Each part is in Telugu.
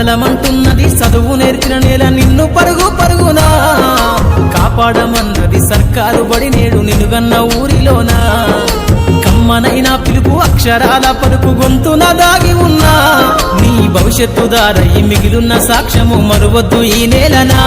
కదలమంటున్నది చదువు నేర్చిన నేల నిన్ను పరుగు పరుగునా కాపాడమన్నది సర్కారు బడి నేడు నిలుగన్న ఊరిలోనా కమ్మనైనా పిలుపు అక్షరాల పలుకు గొంతున దాగి ఉన్నా నీ భవిష్యత్తు దారై మిగిలున్న సాక్ష్యము మరువద్దు ఈ నేలనా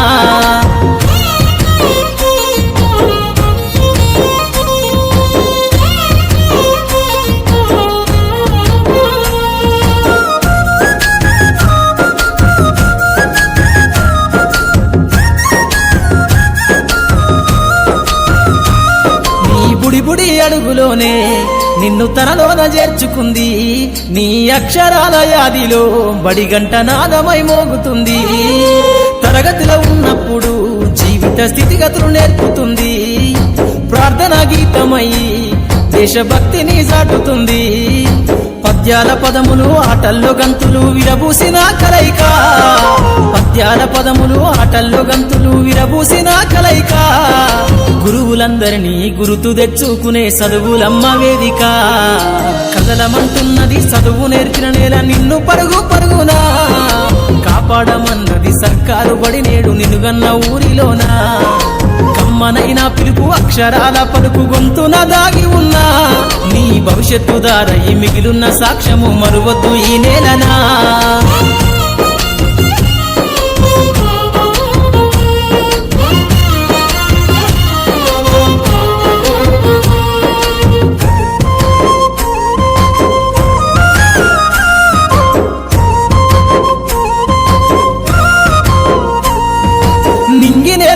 బుడి అడుగులోనే నిన్ను తనలోన చేర్చుకుంది నీ అక్షరాల యాదిలో బడిగంట నాదమై మోగుతుంది తరగతిలో ఉన్నప్పుడు జీవిత స్థితిగతులు నేర్పుతుంది ప్రార్థనా గీతమై దేశభక్తిని చాటుతుంది పద్యాల పదములు ఆటల్లో గంతులు విరబూసిన కలయిక పద్యాల పదములు ఆటల్లో గంతులు విరబూసిన కలయిక గురువులందరినీ గురుతు తెచ్చుకునే చదువులమ్మ వేదిక కదలమంటున్నది చదువు నేర్చిన నేల నిన్ను పరుగు పరుగునా కాపాడమన్నది సర్కారు బడి నేడు నిలుగన్న ఊరిలోనా కమ్మనైనా పిలుపు అక్షరాల పలుకు గొంతున దాగి ఉన్నా నీ భవిష్యత్తు దారై మిగిలున్న సాక్ష్యము మరువద్దు ఈ నేలనా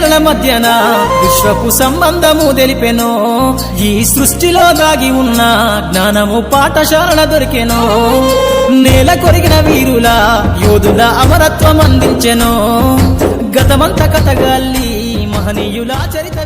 నేలల మధ్యన విశ్వపు సంబంధము తెలిపెనో ఈ సృష్టిలో దాగి ఉన్న జ్ఞానము పాఠశాలల దొరికెనో నేల కొరిగిన వీరుల యోధుల అమరత్వం అందించెనో గతమంత కథగాల్లి మహనీయుల చరిత